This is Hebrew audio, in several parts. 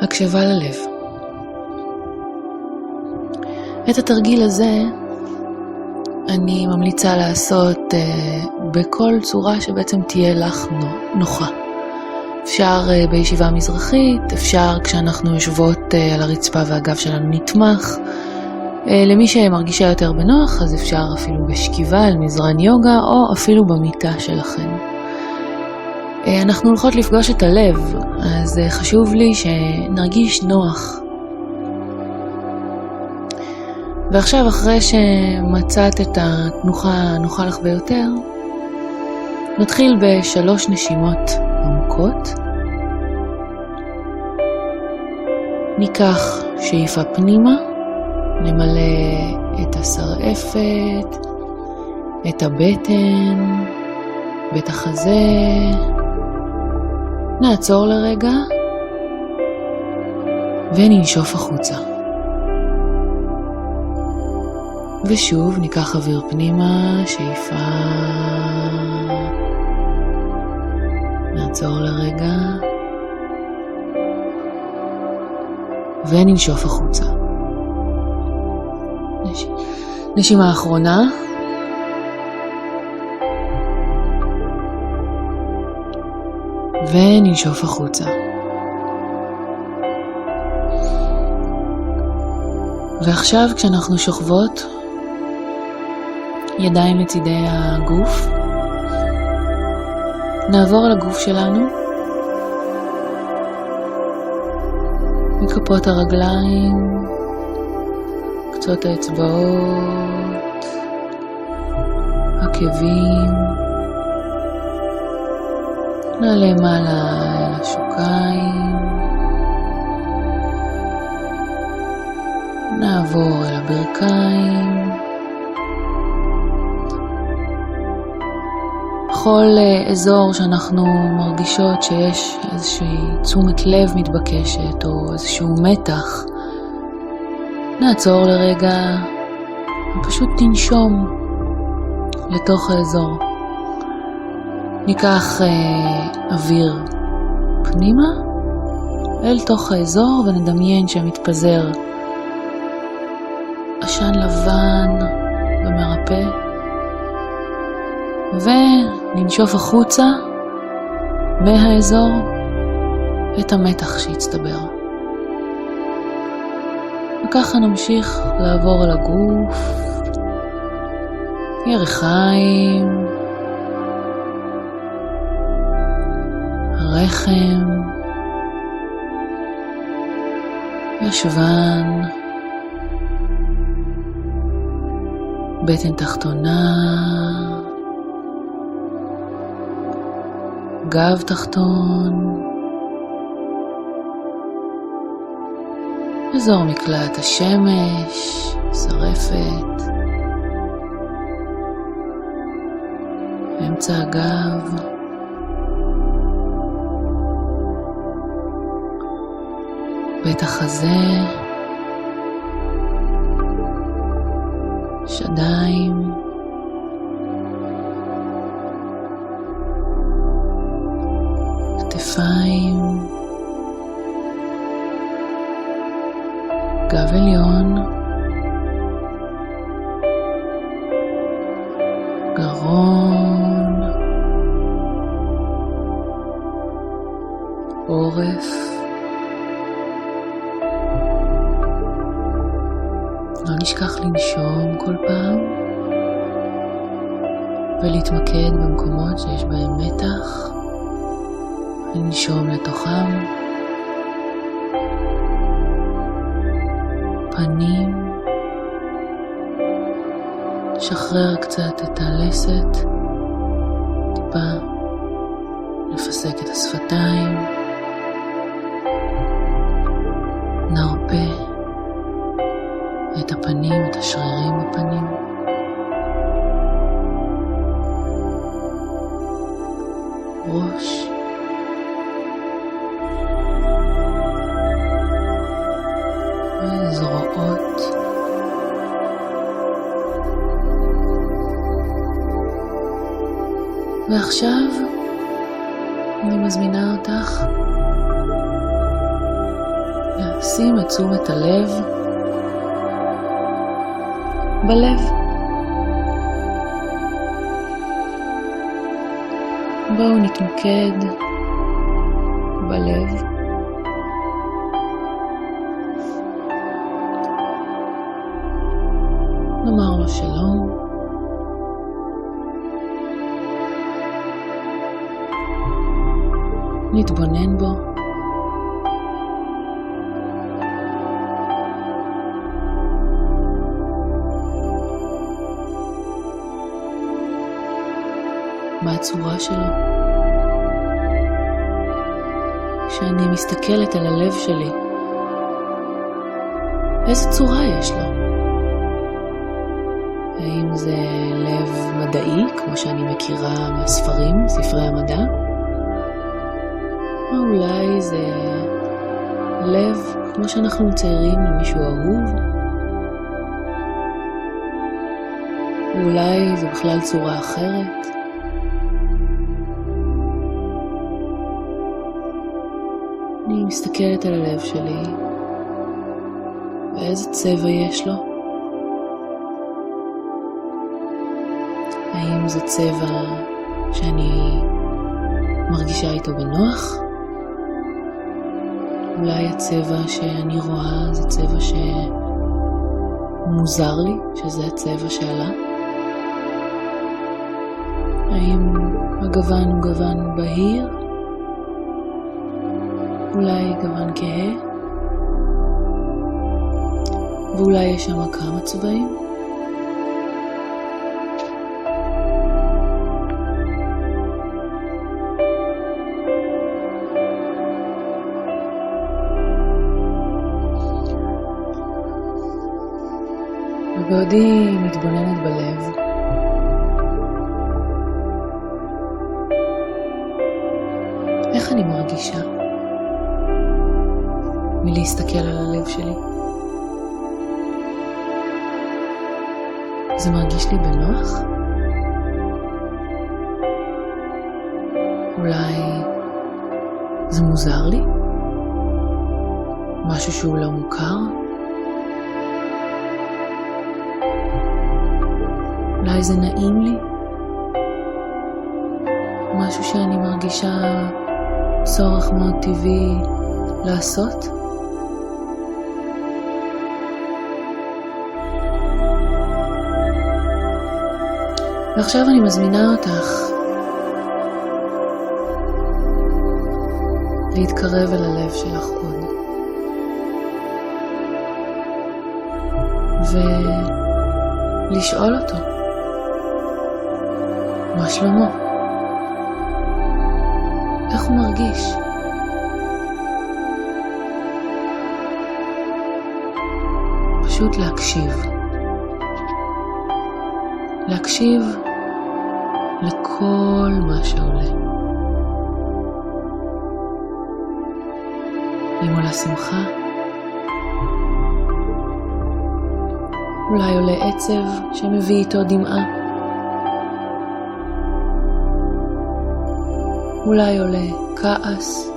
הקשבה ללב. את התרגיל הזה אני ממליצה לעשות בכל צורה שבעצם תהיה לך נוחה. אפשר בישיבה מזרחית, אפשר כשאנחנו יושבות על הרצפה והגב שלנו נתמך. למי שמרגישה יותר בנוח, אז אפשר אפילו בשכיבה על מזרן יוגה, או אפילו במיטה שלכם. אנחנו הולכות לפגוש את הלב, אז חשוב לי שנרגיש נוח. ועכשיו, אחרי שמצאת את התנוחה הנוחה לך ביותר, נתחיל ב3 נשימות עמוקות. ניקח שאיפה פנימה, נמלא את השרעפת, את הבטן, בית החזה. נעצור לרגע וננשוף החוצה. ושוב ניקח אוויר פנימה, שאיפה. נעצור לרגע וננשוף החוצה. נשימה אחרונה. וננשוף החוצה. ועכשיו כשאנחנו שוכבות, ידיים לצידי הגוף, נעבור על הגוף שלנו, מכפות הרגליים, קצות האצבעות, עקבים, נעלה מעלה אל השוקיים, נעבור אל הברכיים, בכל אזור שאנחנו מרגישות שיש איזושהי תשומת לב מתבקשת או איזשהו מתח, נעצור לרגע ופשוט ננשום לתוך האזור. ניקח אוויר פנימה אל תוך האזור ונדמיין שמתפזר עשן לבן ומרפא, וננשוף החוצה מהאזור את המתח שהצטבר. וככה נמשיך לעבור על הגוף, ירכיים, הרחם, ישבן, בטן תחתונה, גב תחתון, אזור מקלט השמש, שרפת, אמצע הגב, בית החזה, שדיים, כתפיים, גב עליון, גרון, עורף. לא נשכח לנשום כל פעם ולהתמקד במקומות שיש בהם מתח, לנשום לתוכם. פנים, שחרר קצת את הלסת, טיפה לפסק את השפתיים, נרפה את הפנים, את השרירים בפנים. ראש, וזרועות, ועכשיו אני מזמינה אותך נשים את תשומת הלב בלב. בואו נתמקד בלב. נאמר לו שלום. נתבונן בו. מה הצורה שלו? כשאני מסתכלת על הלב שלי, איזה צורה יש לו? האם זה לב מדעי, כמו שאני מכירה מהספרים, ספרי המדע? או אולי זה לב כמו שאנחנו מציירים למישהו אהוב? אולי זה בכלל צורה אחרת? אני מסתכלת על הלב שלי, ואיזה צבע יש לו? האם זה צבע שאני מרגישה איתו בנוח? אולי הצבע שאני רואה זה צבע שמוזר לי, שזה הצבע שעלה? האם הגוון הוא גוון בהיר? אולי גוון כהה? ואולי יש שם כמה צבעים? ובעודי מתבוננת בלב, איך אני מרגישה מלהסתכל על הלב שלי? זה מרגיש לי בנוח? אולי זה מוזר לי? משהו שהוא לא מוכר? אולי זה נעים לי? משהו שאני מרגישה צורך מאוד טבעי לעשות? ועכשיו אני מזמינה אותך להתקרב אל הלב שלך עוד. ולשאול אותו, מה שלמה? איך הוא מרגיש? פשוט להקשיב. להקשיב לכל מה שעולה. אם עולה שמחה, אולי עולה עצב שמביא איתו דמעה, אולי עולה כעס,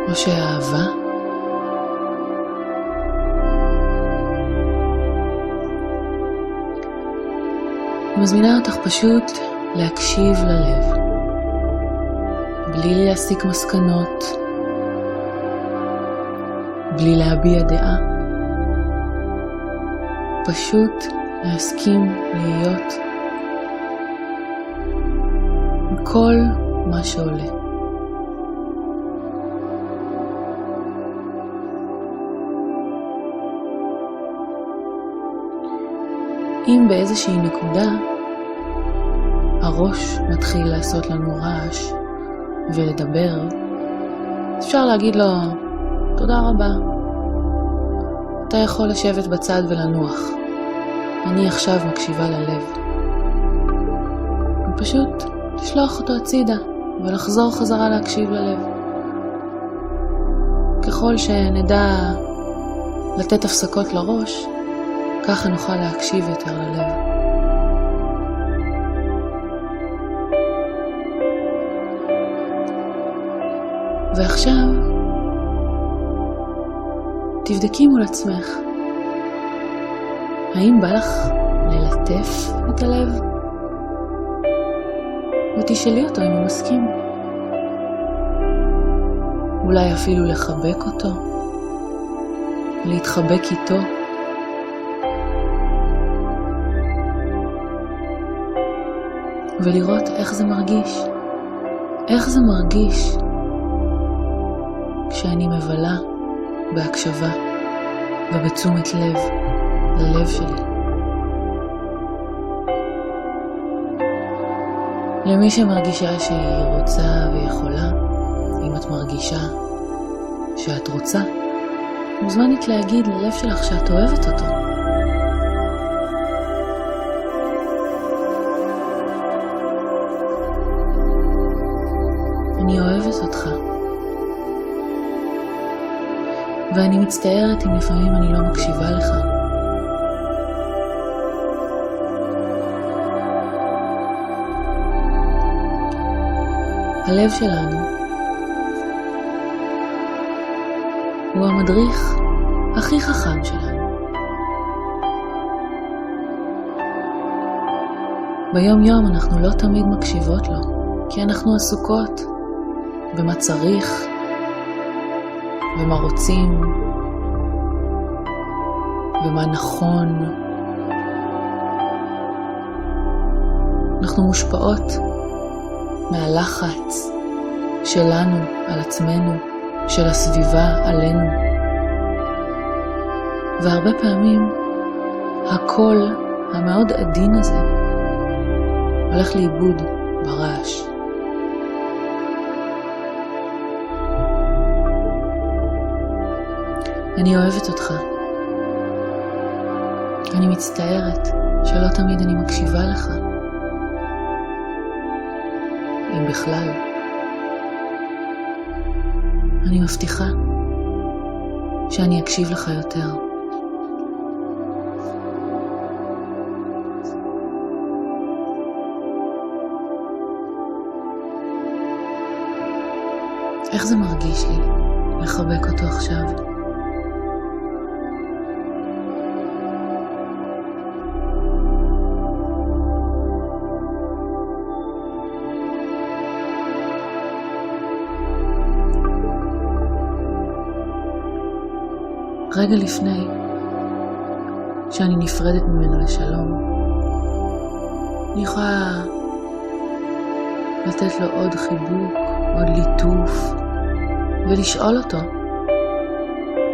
או שאהבה. אני מזמינה אותך פשוט להקשיב ללב, בלי להסיק מסקנות, בלי להביע דעה, פשוט להסכים להיות עם כל מה שעולה. אם באיזושהי נקודה הראש מתחיל לעשות לנו רעש ולדבר, אפשר להגיד לו, תודה רבה. אתה יכול לשבת בצד ולנוח. אני עכשיו מקשיבה ללב. ופשוט לשלוח אותו הצידה ולחזור חזרה להקשיב ללב. ככל שנדע לתת הפסקות לראש, ככה נוכל להקשיב יותר ללב. ועכשיו תבדקי מול עצמך, האם בא לך ללטף את הלב? ותשאלי אותו אם הוא מסכים. אולי אפילו לחבק אותו, להתחבק איתו. ולראות איך זה מרגיש. איך זה מרגיש כשאני מבלה בהקשבה ובתשומת לב ללב שלי. למי שמרגישה שהיא רוצה ויכולה, אם את מרגישה שאת רוצה, מוזמנת להגיד ללב שלך שאת אוהבת אותו. אני אוהבת אותך. ואני מצטערת אם לפעמים אני לא מקשיבה לך. הלב שלנו הוא המדריך הכי חכם שלנו. ביום יום אנחנו לא תמיד מקשיבות לו, כי אנחנו עסוקות במה צריך, במה רוצים, במה נכון. אנחנו מושפעות מהלחץ שלנו על עצמנו, של הסביבה עלינו. והרבה פעמים הקול המאוד עדין הזה הולך לאיבוד ברעש. אני אוהבת אותך. אני מצטערת שלא תמיד אני מקשיבה לך. אם בכלל. אני מבטיחה שאני אקשיב לך יותר. איך זה מרגיש לי לחבק אותו עכשיו? רגע לפני שאני נפרדת ממנו לשלום, אני יכולה לתת לו עוד חיבוק, עוד ליטוף, ולשאול אותו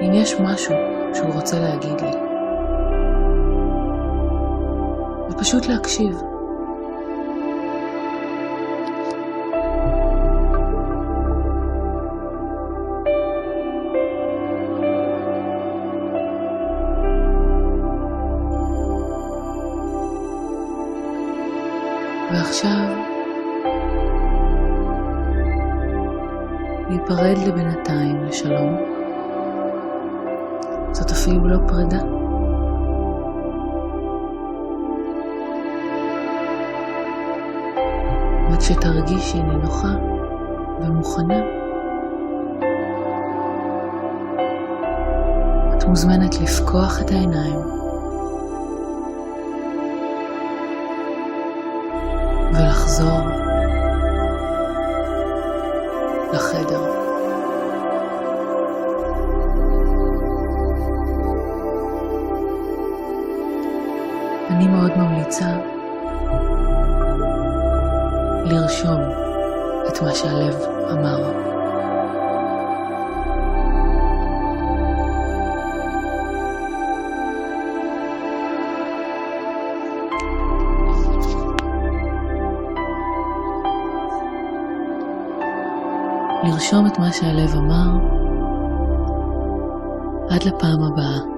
אם יש משהו שהוא רוצה להגיד לי. ופשוט להקשיב. ועכשיו להיפרד לבינתיים לשלום. זאת אפילו לא פרידה. וכשתרגישי נינוחה ומוכנה, את מוזמנת לפקוח את העיניים ולחזור לחדר. אני מאוד ממליצה לרשום את מה שהלב אמר. לרשום את מה שהלב אמר עד לפעם הבאה.